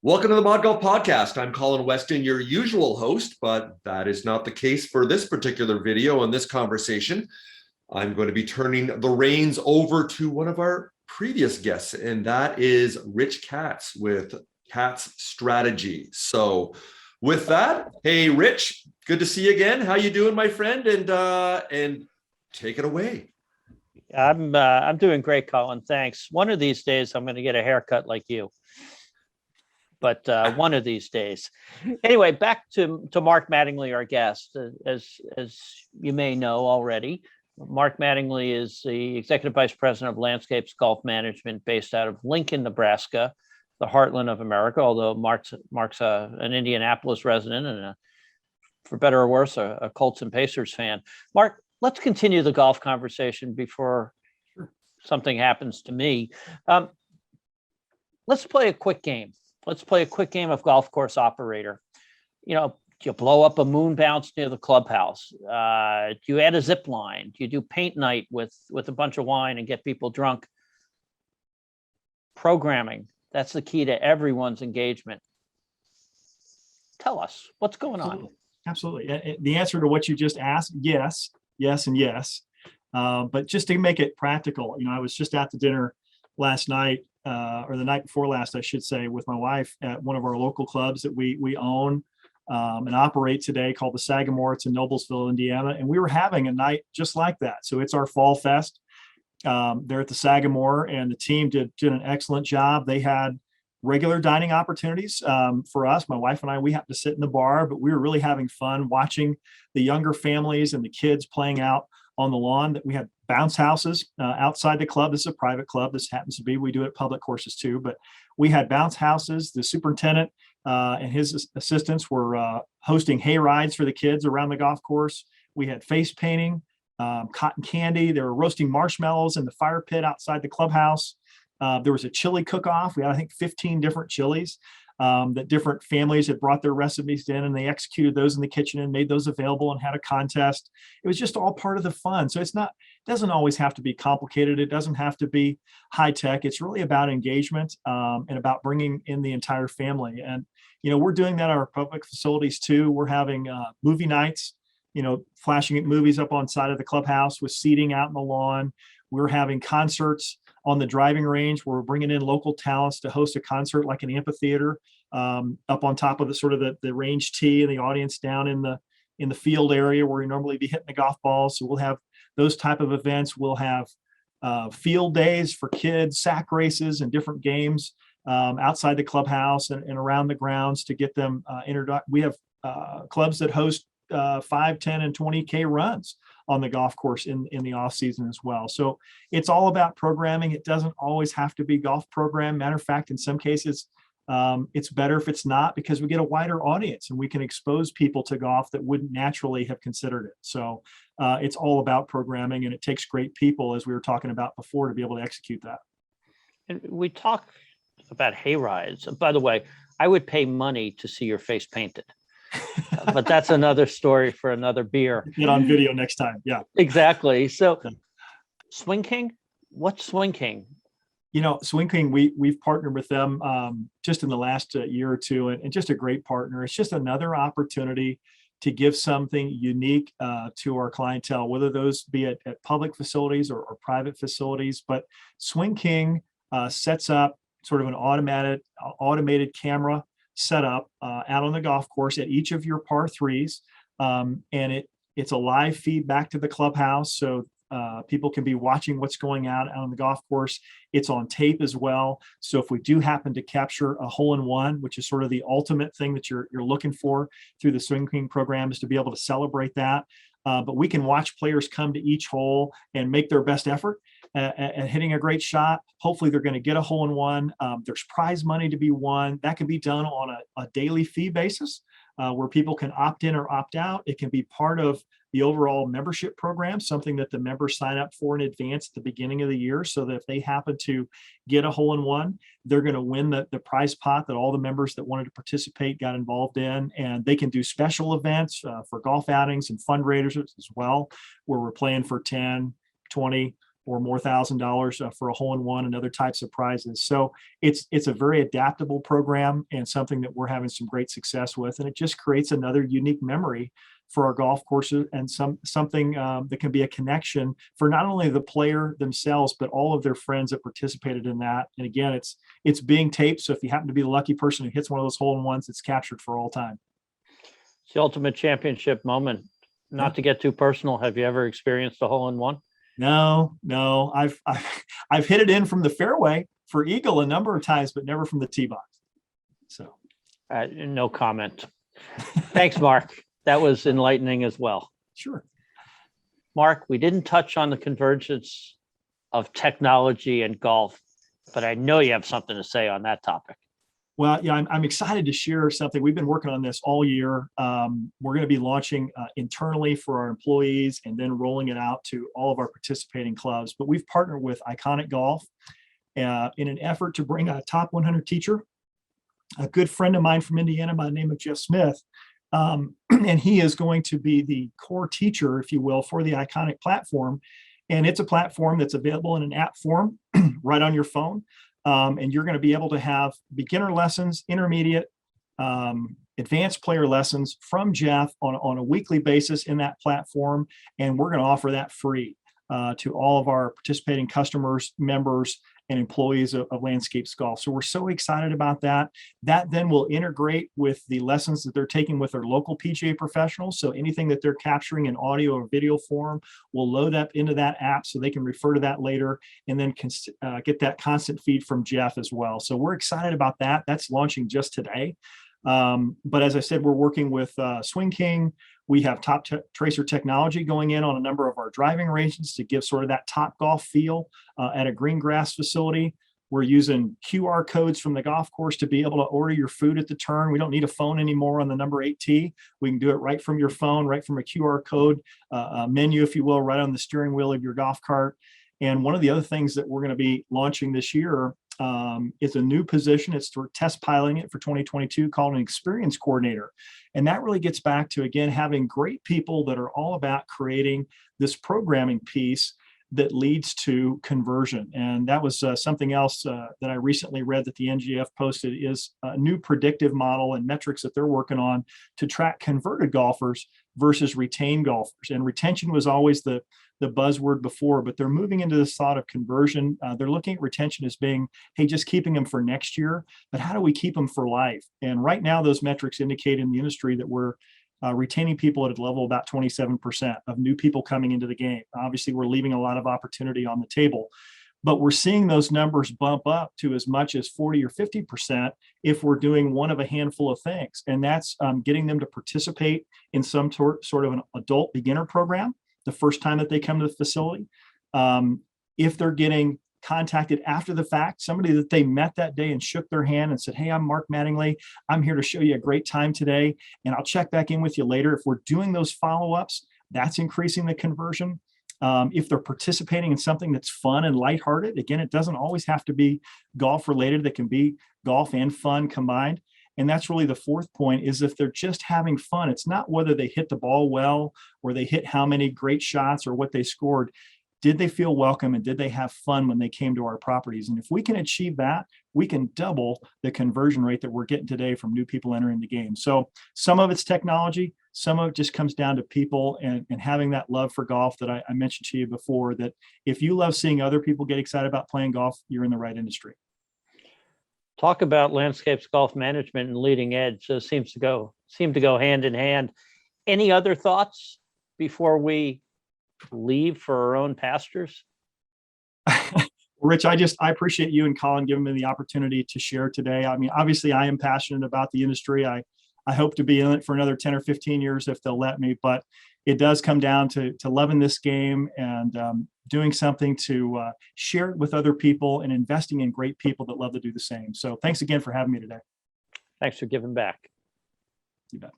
Welcome to the Mod Golf Podcast. I'm Colin Weston, your usual host, but that is not the case for this particular video and this conversation. I'm going to be turning the reins over to one of our previous guests, and that is Rich Katz with Katz Strategy. So with that, hey, Rich, good to see you again. How you doing, my friend? And take it away. I'm doing great, Colin. Thanks. One of these days, I'm going to get a haircut like you. But one of these days. Anyway, back to Mark Mattingly, our guest. As you may know already, Mark Mattingly is the Executive Vice President of Landscapes Golf Management based out of Lincoln, Nebraska, the heartland of America, although Mark's an Indianapolis resident and, for better or worse, a Colts and Pacers fan. Mark, let's continue the golf conversation before something happens to me. Let's play a quick game. Let's play a quick game of golf course operator. You know, do you blow up a moon bounce near the clubhouse? Do you add a zip line? Do you do paint night with a bunch of wine and get people drunk? Programming, that's the key to everyone's engagement. Tell us, what's going on? Absolutely. The answer to what you just asked, yes, and yes. But just to make it practical, I was just at the dinner last night, or the night before last, I should say, with my wife at one of our local clubs that we own and operate today called the Sagamore. It's in Noblesville, Indiana. And we were having a night just like that. So it's our fall fest there at the Sagamore, and the team did an excellent job. They had regular dining opportunities for us. My wife and I, we happened to sit in the bar, but we were really having fun watching the younger families and the kids playing out on the lawn. That we had bounce houses outside the club. This is a private club. This happens to be, we do it at public courses too, but we had bounce houses. The superintendent and his assistants were hosting hay rides for the kids around the golf course. We had face painting, cotton candy. They were roasting marshmallows in the fire pit outside the clubhouse. There was a chili cook-off. We had, I think, 15 different chilies that different families had brought their recipes in, and they executed those in the kitchen and made those available and had a contest. It was just all part of the fun. So it doesn't always have to be complicated. It doesn't have to be high tech. It's really about engagement and about bringing in the entire family. And, we're doing that at our public facilities too. We're having movie nights, flashing movies up on side of the clubhouse with seating out in the lawn. We're having concerts on the driving range where we're bringing in local talents to host a concert like an amphitheater up on top of the range tee, and the audience down in the field area where we normally be hitting the golf balls. So we'll have those type of events. We'll have field days for kids, sack races, and different games outside the clubhouse and around the grounds to get them introduced. We have clubs that host 5, 10, and 20K runs on the golf course in the off season as well. So it's all about programming. It doesn't always have to be golf program. Matter of fact, in some cases, it's better if it's not, because we get a wider audience and we can expose people to golf that wouldn't naturally have considered it. So it's all about programming, and it takes great people, as we were talking about before, to be able to execute that. And we talk about hay rides. By the way, I would pay money to see your face painted. But that's another story for another beer. Get on video next time. Yeah, exactly. So Swing King, what's Swing King? Swing King, we've partnered with them just in the last year or two, and just a great partner. It's just another opportunity to give something unique to our clientele, whether those be at public facilities or private facilities. But Swing King sets up sort of an automated camera setup out on the golf course at each of your par threes, and it's a live feed back to the clubhouse, so people can be watching what's going out on the golf course. It's on tape as well, so if we do happen to capture a hole-in-one, which is sort of the ultimate thing that you're looking for through the Swing King program, is to be able to celebrate that. But we can watch players come to each hole and make their best effort at hitting a great shot. Hopefully they're going to get a hole-in-one. There's prize money to be won. That can be done on a daily fee basis where people can opt in or opt out. It can be part of the overall membership program, something that the members sign up for in advance at the beginning of the year, so that if they happen to get a hole-in-one, they're going to win the prize pot that all the members that wanted to participate got involved in. And they can do special events for golf outings and fundraisers as well, where we're playing for 10, 20, or more $1,000 for a hole-in-one and other types of prizes. So it's a very adaptable program and something that we're having some great success with. And it just creates another unique memory for our golf courses, and something that can be a connection for not only the player themselves, but all of their friends that participated in that. And again, it's being taped. So if you happen to be the lucky person who hits one of those hole-in-ones, it's captured for all time. It's the ultimate championship moment. Not to get too personal, have you ever experienced a hole-in-one? No, I've hit it in from the fairway for eagle a number of times, but never from the tee box. So no comment. Thanks, Mark. That was enlightening as well. Sure. Mark, we didn't touch on the convergence of technology and golf, but I know you have something to say on that topic. Well, yeah, I'm excited to share something. We've been working on this all year. We're going to be launching internally for our employees and then rolling it out to all of our participating clubs. But we've partnered with Iconic Golf in an effort to bring a top 100 teacher, a good friend of mine from Indiana by the name of Jeff Smith. And he is going to be the core teacher, if you will, for the Iconic platform. And it's a platform that's available in an app form right on your phone. And you're going to be able to have beginner lessons, intermediate, advanced player lessons from Jeff on a weekly basis in that platform. And we're going to offer that free to all of our participating customers, members, and employees of Landscapes Golf. So we're so excited about that. That then will integrate with the lessons that they're taking with their local PGA professionals. So anything that they're capturing in audio or video form will load up into that app so they can refer to that later and then get that constant feed from Jeff as well. So we're excited about that. That's launching just today. But as I said, we're working with Swing King. We have Top Tracer technology going in on a number of our driving ranges to give sort of that top golf feel at a green grass facility. We're using QR codes from the golf course to be able to order your food at the turn. We don't need a phone anymore on the number 8 tee. We can do it right from your phone, right from a QR code menu, if you will, right on the steering wheel of your golf cart. And one of the other things that we're going to be launching this year is a new position. It's test piloting it for 2022 called an experience coordinator. And that really gets back to, again, having great people that are all about creating this programming piece that leads to conversion. And that was something else that I recently read that the NGF posted is a new predictive model and metrics that they're working on to track converted golfers versus retained golfers. And retention was always the buzzword before, but they're moving into this thought of conversion. They're looking at retention as being, hey, just keeping them for next year, but how do we keep them for life? And right now, those metrics indicate in the industry that we're retaining people at a level about 27% of new people coming into the game. Obviously, we're leaving a lot of opportunity on the table, but we're seeing those numbers bump up to as much as 40 or 50% if we're doing one of a handful of things. And that's getting them to participate in some sort of an adult beginner program the first time that they come to the facility. If they're getting contacted after the fact, somebody that they met that day and shook their hand and said, hey, I'm Mark Mattingly. I'm here to show you a great time today, and I'll check back in with you later. If we're doing those follow-ups, that's increasing the conversion. If they're participating in something that's fun and lighthearted, again, it doesn't always have to be golf related. It can be golf and fun combined. And that's really the fourth point, is if they're just having fun, it's not whether they hit the ball well or they hit how many great shots or what they scored. Did they feel welcome and did they have fun when they came to our properties? And if we can achieve that, we can double the conversion rate that we're getting today from new people entering the game. So some of it's technology, some of it just comes down to people and having that love for golf that I mentioned to you before, that if you love seeing other people get excited about playing golf, you're in the right industry. Talk about Landscapes Golf Management and leading edge. Those seem to go hand in hand. Any other thoughts before we leave for our own pastures? Rich, I appreciate you and Colin giving me the opportunity to share today. I mean, obviously I am passionate about the industry. I hope to be in it for another 10 or 15 years if they'll let me, but it does come down to loving this game and doing something to share it with other people and investing in great people that love to do the same. So thanks again for having me today. Thanks for giving back. You bet.